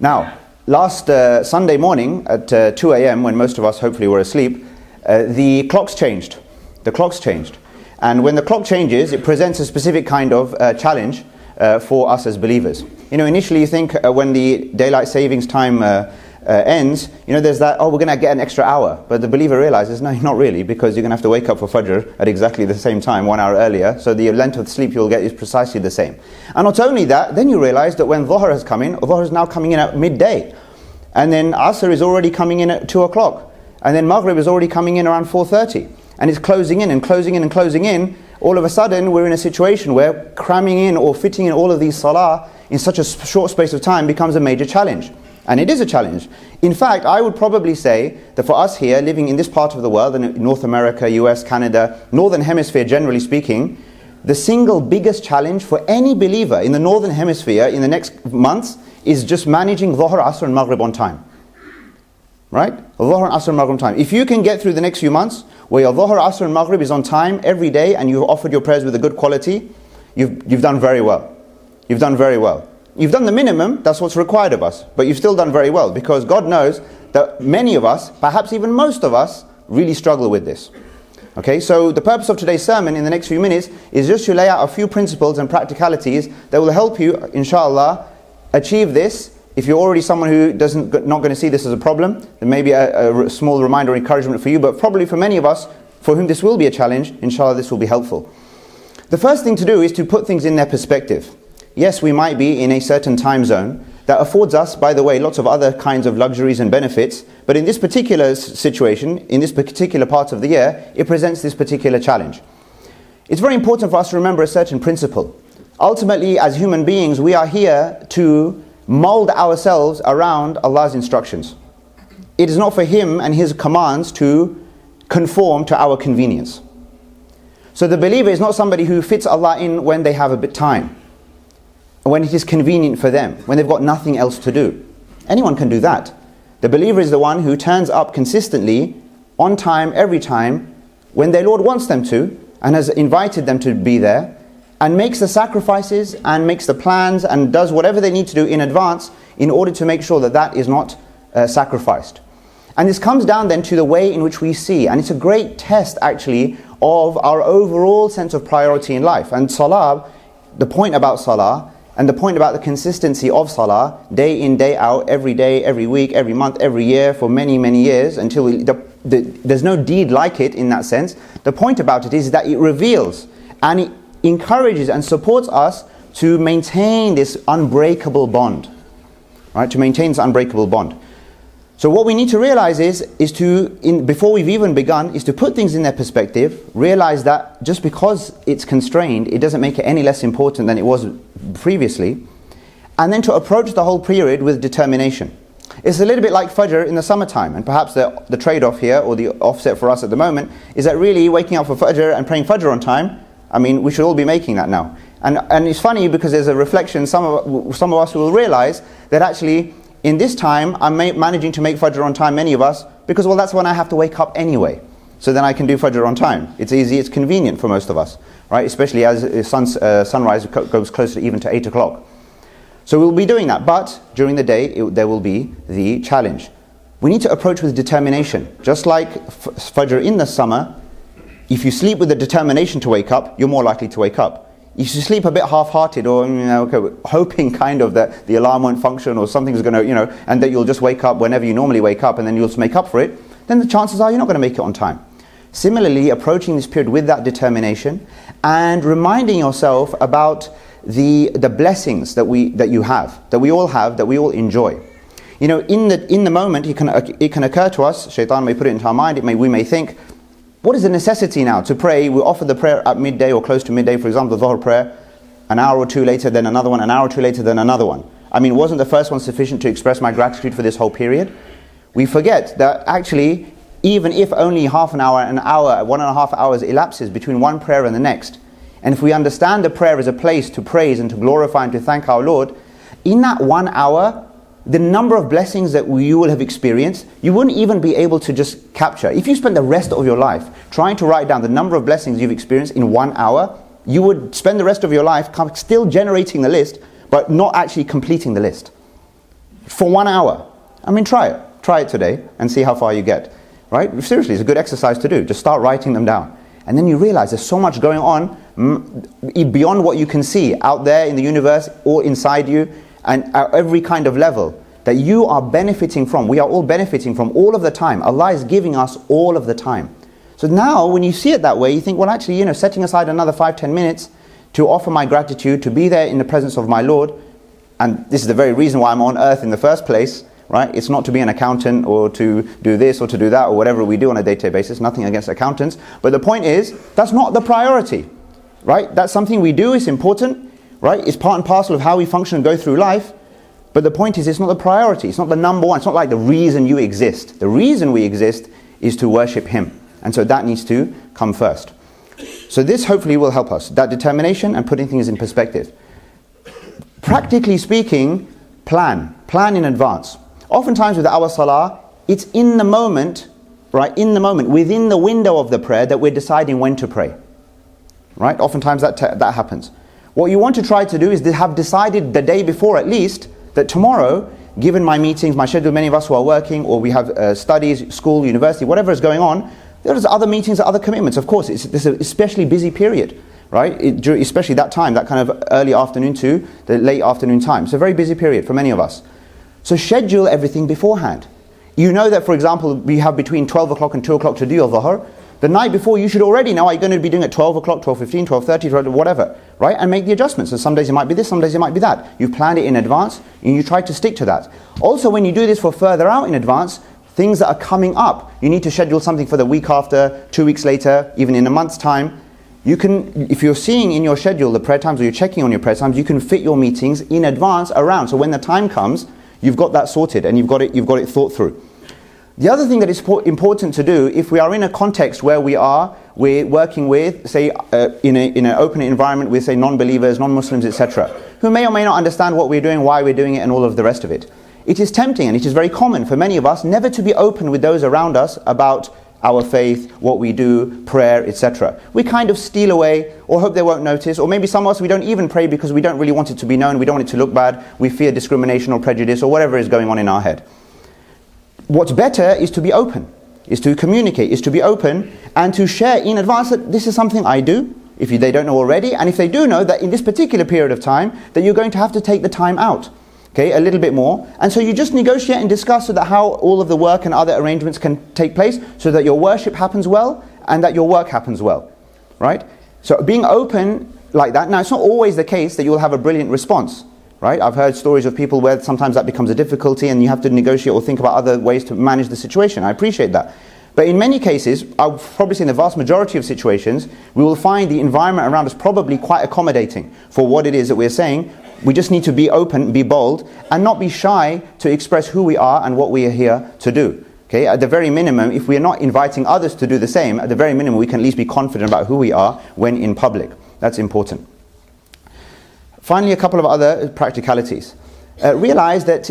Now, last Sunday morning at 2 a.m., when most of us hopefully were asleep, the clocks changed. The clocks changed. And when the clock changes, it presents a specific kind of challenge for us as believers. Initially you think when the daylight savings time ends, there's that, we're going to get an extra hour. But the believer realizes, no, not really, because you're going to have to wake up for Fajr at exactly the same time, 1 hour earlier. So the length of sleep you'll get is precisely the same. And not only that, then you realize that when Dhuhr has come in, Dhuhr is now coming in at midday. And then Asr is already coming in at 2 o'clock. And then Maghrib is already coming in around 4:30. And it's closing in and closing in and closing in. All of a sudden, we're in a situation where cramming in or fitting in all of these salah in such a short space of time becomes a major challenge. And it is a challenge. In fact, I would probably say that for us here, living in this part of the world, in North America, US, Canada, Northern Hemisphere generally speaking, the single biggest challenge for any believer in the Northern Hemisphere in the next months is just managing Dhuhr, Asr and Maghrib on time. Right? Dhuhr, Asr and Maghrib on time. If you can get through the next few months where your Dhuhr, Asr and Maghrib is on time every day and you've offered your prayers with a good quality, you've done very well. You've done very well. You've done the minimum, that's what's required of us, but you've still done very well, because God knows that many of us, perhaps even most of us, really struggle with this. Okay, so the purpose of today's sermon in the next few minutes is just to lay out a few principles and practicalities that will help you, inshallah, achieve this. If you're already someone who not going to see this as a problem, then maybe a small reminder or encouragement for you, but probably for many of us, for whom this will be a challenge, inshallah this will be helpful. The first thing to do is to put things in their perspective. Yes, we might be in a certain time zone that affords us, by the way, lots of other kinds of luxuries and benefits, but in this particular situation, in this particular part of the year, it presents this particular challenge. It's very important for us to remember a certain principle. Ultimately, as human beings, we are here to mold ourselves around Allah's instructions. It is not for Him and His commands to conform to our convenience. So the believer is not somebody who fits Allah in when they have a bit time, when it is convenient for them, when they've got nothing else to do. Anyone can do that. The believer is the one who turns up consistently, on time, every time, when their Lord wants them to, and has invited them to be there, and makes the sacrifices, and makes the plans, and does whatever they need to do in advance, in order to make sure that that is not sacrificed. And this comes down then to the way in which we see, and it's a great test actually, of our overall sense of priority in life. And Salah, the point about Salah, and the point about the consistency of Salah, day in, day out, every day, every week, every month, every year, for many, many years, until there's no deed like it in that sense. The point about it is that it reveals and it encourages and supports us to maintain this unbreakable bond. Right? To maintain this unbreakable bond. So what we need to realize is before we've even begun, is to put things in their perspective, realize that just because it's constrained, it doesn't make it any less important than it was previously, and then to approach the whole period with determination. It's a little bit like Fajr in the summertime, and perhaps the trade-off here, or the offset for us at the moment, is that really waking up for Fajr and praying Fajr on time, we should all be making that now. And it's funny because there's a reflection, some of us will realize that actually, in this time, I'm managing to make Fajr on time, many of us, because that's when I have to wake up anyway. So then I can do Fajr on time. It's easy, it's convenient for most of us, right? Especially as sunrise goes closer even to 8 o'clock. So we'll be doing that, but during the day, there will be the challenge. We need to approach with determination. Just like Fajr in the summer, if you sleep with the determination to wake up, you're more likely to wake up. If you sleep a bit half-hearted or hoping kind of that the alarm won't function or something's going to, and that you'll just wake up whenever you normally wake up and then you'll just make up for it, then the chances are you're not going to make it on time. Similarly, approaching this period with that determination and reminding yourself about the blessings that you have, that we all have, that we all enjoy. In the moment, it can occur to us, Shaitan may put it into our mind, we may think, what is the necessity now to pray? We offer the prayer at midday or close to midday, for example, the Dhuhr prayer, an hour or two later, then another one, an hour or two later, then another one. Wasn't the first one sufficient to express my gratitude for this whole period? We forget that actually, even if only half an hour, 1.5 hours elapses between one prayer and the next, and if we understand the prayer as a place to praise and to glorify and to thank our Lord, in that 1 hour, the number of blessings that you will have experienced, you wouldn't even be able to just capture. If you spend the rest of your life trying to write down the number of blessings you've experienced in 1 hour, you would spend the rest of your life still generating the list, but not actually completing the list. for 1 hour. I mean, try it. Try it today and see how far you get. Right? Seriously, it's a good exercise to do. Just start writing them down. And then you realize there's so much going on beyond what you can see out there in the universe or inside you, and at every kind of level that you are benefiting from. We are all benefiting from all of the time. Allah is giving us all of the time. So now when you see it that way, you think, well, actually, setting aside another 5-10 minutes to offer my gratitude, to be there in the presence of my Lord, and this is the very reason why I'm on earth in the first place, right? It's not to be an accountant or to do this or to do that or whatever we do on a day-to-day basis. Nothing against accountants. But the point is, that's not the priority, right? That's something we do. It's important, right? It's part and parcel of how we function and go through life. But the point is, it's not the priority. It's not the number one. It's not like the reason you exist. The reason we exist is to worship Him. And so that needs to come first. So this hopefully will help us. That determination and putting things in perspective. Practically speaking, plan. Plan in advance. Oftentimes with our salah, it's in the moment, right? In the moment, within the window of the prayer that we're deciding when to pray. Right? Oftentimes that happens. What you want to try to do is to have decided the day before at least that tomorrow, given my meetings, my schedule, many of us who are working, or we have studies, school, university, whatever is going on, there's other meetings, other commitments. Of course, this is an especially busy period, right? Especially that time, that kind of early afternoon to the late afternoon time. It's a very busy period for many of us. So schedule everything beforehand. You know that, for example, we have between 12 o'clock and 2 o'clock to do your dhuhr. The night before, you should already know, are you going to be doing at 12 o'clock, 12:15, 12:30, whatever, right? And make the adjustments. So some days it might be this, some days it might be that. You've planned it in advance, and you try to stick to that. Also, when you do this for further out in advance, things that are coming up, you need to schedule something for the week after, 2 weeks later, even in a month's time. You can, if you're seeing in your schedule the prayer times, or you're checking on your prayer times, you can fit your meetings in advance around. So when the time comes, you've got that sorted and you've got it thought through. The other thing that is important to do, if we are in a context where we're working with, say, in an open environment with, say, non-believers, non-Muslims, etc., who may or may not understand what we're doing, why we're doing it, and all of the rest of it. It is tempting, and it is very common for many of us, never to be open with those around us about our faith, what we do, prayer, etc. We kind of steal away, or hope they won't notice, or maybe some of us, we don't even pray because we don't really want it to be known, we don't want it to look bad, we fear discrimination or prejudice, or whatever is going on in our head. What's better is to be open, is to communicate, is to be open, and to share in advance that this is something I do, if they don't know already, and if they do know that in this particular period of time, that you're going to have to take the time out. Okay, a little bit more. And so you just negotiate and discuss so that how all of the work and other arrangements can take place so that your worship happens well and that your work happens well. Right? So being open like that. Now, it's not always the case that you'll have a brilliant response. Right? I've heard stories of people where sometimes that becomes a difficulty and you have to negotiate or think about other ways to manage the situation. I appreciate that. But in many cases, I'll probably say in the vast majority of situations, we will find the environment around us probably quite accommodating for what it is that we're saying. We just need to be open, be bold, and not be shy to express who we are and what we are here to do. Okay? At the very minimum, if we are not inviting others to do the same, at the very minimum we can at least be confident about who we are when in public. That's important. Finally, a couple of other practicalities. Realize that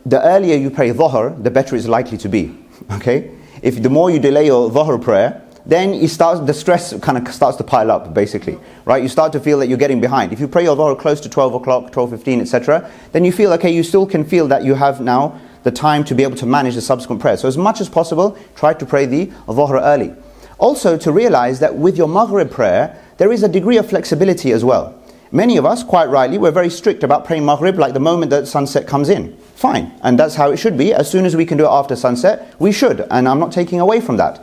the earlier you pray dhuhr, the better it's likely to be. Okay? If the more you delay your dhuhr prayer, then the stress kind of starts to pile up, basically, right? You start to feel that you're getting behind. If you pray your dhuhr close to 12 o'clock, 12:15, etc., then you feel, okay, you still can feel that you have now the time to be able to manage the subsequent prayer. So as much as possible, try to pray the dhuhr early. Also to realize that with your maghrib prayer, there is a degree of flexibility as well. Many of us, quite rightly, we're very strict about praying maghrib like the moment that sunset comes in. Fine, and that's how it should be. As soon as we can do it after sunset, we should, and I'm not taking away from that.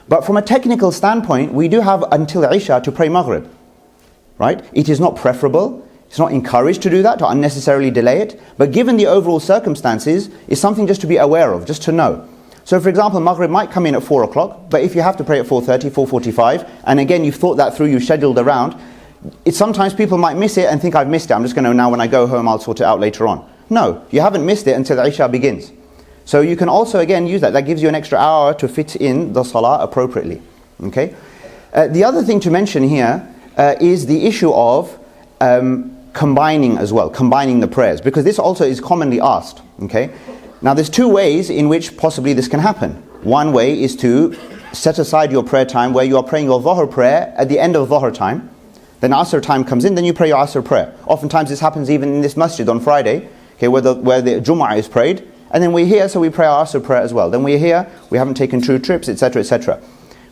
But from a technical standpoint, we do have until Isha to pray Maghrib, right? It is not preferable, it's not encouraged to do that, to unnecessarily delay it, but given the overall circumstances, it's something just to be aware of, just to know. So for example, Maghrib might come in at 4 o'clock, but if you have to pray at 4:30, 4:45, and again you've thought that through, you've scheduled around, sometimes people might miss it and think I've missed it, I'm just going to, now when I go home I'll sort it out later on. No, you haven't missed it until Isha begins. So you can also again use that. That gives you an extra hour to fit in the salah appropriately. Okay. The other thing to mention here is the issue of combining as well, combining the prayers, because this also is commonly asked. Okay. Now there's two ways in which possibly this can happen. One way is to set aside your prayer time where you are praying your dhuhr prayer at the end of dhuhr time. Then Asr time comes in, then you pray your Asr prayer. Oftentimes this happens even in this masjid on Friday. okay, where the Jumu'ah is prayed, and then we're here, so we pray our Asr prayer as well. Then we're here, we haven't taken 2 trips, etc., etc.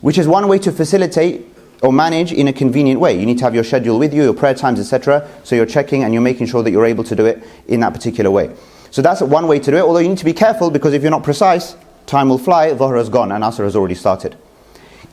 Which is one way to facilitate or manage in a convenient way. You need to have your schedule with you, your prayer times, etc. So you're checking and you're making sure that you're able to do it in that particular way. So that's one way to do it, although you need to be careful, because if you're not precise, time will fly, Dhuhr has gone and Asr has already started.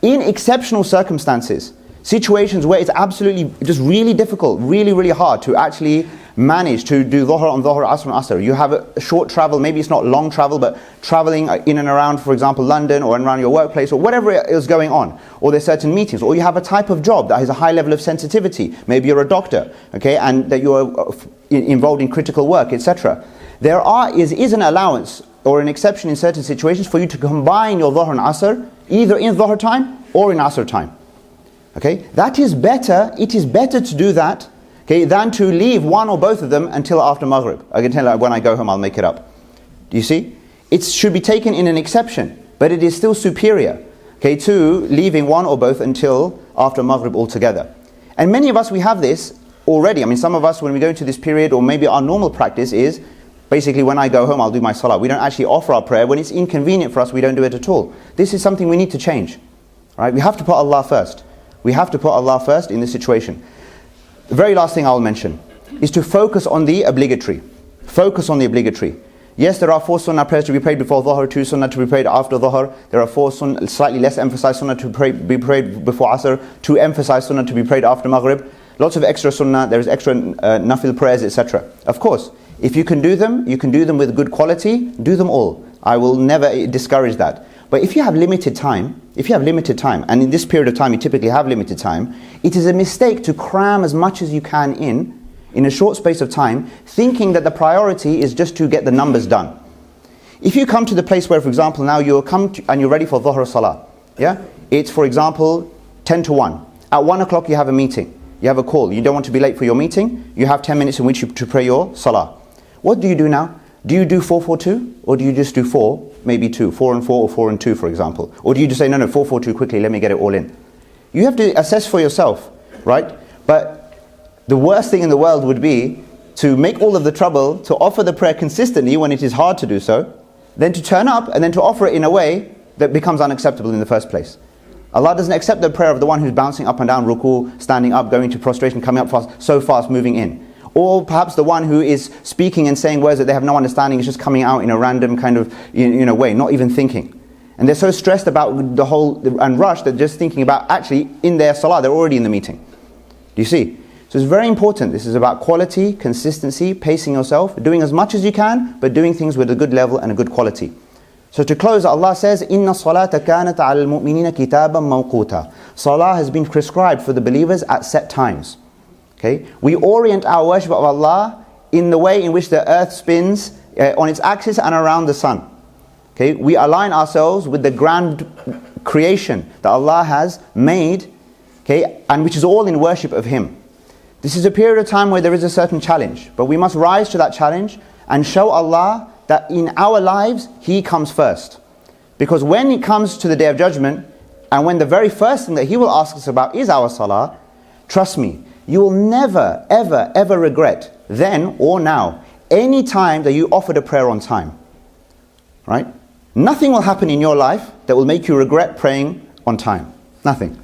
In exceptional circumstances, situations where it's absolutely just really difficult, really hard to actually manage to do Dhuhr on Dhuhr, Asr on Asr. You have a short travel, maybe it's not long travel, but traveling in and around, for example, London or around your workplace or whatever is going on. Or there's certain meetings, or you have a type of job that has a high level of sensitivity. Maybe you're a doctor, okay, and that you're involved in critical work, etc. There is an allowance or an exception in certain situations for you to combine your Dhuhr and Asr, either in Dhuhr time or in Asr time. Okay, that is better, it is better to do that, okay, than to leave one or both of them until after Maghrib. I can tell you, when I go home I'll make it up. Do you see? It should be taken in an exception, but it is still superior, okay, to leaving one or both until after Maghrib altogether. And many of us, we have this already. I mean, some of us, when we go into this period, or maybe our normal practice is, basically when I go home I'll do my Salah. We don't actually offer our prayer. When it's inconvenient for us, we don't do it at all. This is something we need to change. Right? We have to put Allah first. We have to put Allah first in this situation. The very last thing I will mention is to focus on the obligatory. Focus on the obligatory. Yes, there are 4 sunnah prayers to be prayed before Dhuhr, 2 sunnah to be prayed after Dhuhr. There are 4 sunnah, slightly less emphasized sunnah to be prayed before Asr, 2 emphasized sunnah to be prayed after Maghrib. Lots of extra sunnah, there is extra nafil prayers, etc. Of course, if you can do them with good quality, do them all. I will never discourage that. But if you have limited time, and in this period of time you typically have limited time, it is a mistake to cram as much as you can in a short space of time, thinking that the priority is just to get the numbers done. If you come to the place where, for example, now and you're ready for Dhuhr Salah, yeah? It's, for example, 10 to 1. At 1 o'clock you have a meeting, you have a call, you don't want to be late for your meeting, you have 10 minutes in which to pray your Salah. What do you do now? Do you do 4-4-2? Or do you just do 4, maybe 2, 4 and 4 or 4 and 2, for example? Or do you just say, no, 4-4-2 quickly, let me get it all in? You have to assess for yourself, right? But the worst thing in the world would be to make all of the trouble to offer the prayer consistently when it is hard to do so, then to turn up and then to offer it in a way that becomes unacceptable in the first place. Allah doesn't accept the prayer of the one who's bouncing up and down, ruku, standing up, going to prostration, coming up fast, so fast, moving in. Or perhaps the one who is speaking and saying words that they have no understanding, is just coming out in a random kind of way, not even thinking. And they're so stressed about the whole, and rushed, that just thinking about actually in their salah, they're already in the meeting. Do you see? So it's very important. This is about quality, consistency, pacing yourself, doing as much as you can, but doing things with a good level and a good quality. So to close, Allah says, "Inna salata kanat al mu'minina kitaban mawquta." Salah has been prescribed for the believers at set times. Okay? We orient our worship of Allah in the way in which the earth spins on its axis and around the sun. Okay? We align ourselves with the grand creation that Allah has made, okay, and which is all in worship of Him. This is a period of time where there is a certain challenge, but we must rise to that challenge and show Allah that in our lives He comes first. Because when it comes to the Day of Judgment, and when the very first thing that He will ask us about is our salah, trust me, you will never, ever regret, then or now, any time that you offered a prayer on time. Right? Nothing will happen in your life that will make you regret praying on time. Nothing.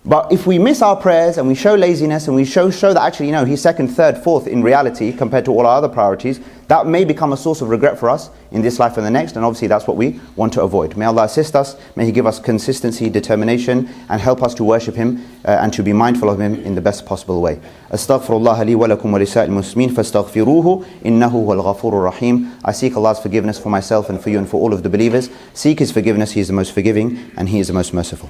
But if we miss our prayers and we show laziness and we show that actually, He's second, third, fourth in reality compared to all our other priorities, that may become a source of regret for us in this life and the next, and obviously that's what we want to avoid. May Allah assist us, may He give us consistency, determination, and help us to worship Him and to be mindful of Him in the best possible way. Astaghfirullah li wa lakum wa lisa'il muslimin fastaghfiruhu innahu huwal ghafurur rahim. I seek Allah's forgiveness for myself and for you and for all of the believers. Seek His forgiveness, He is the most forgiving and He is the most merciful.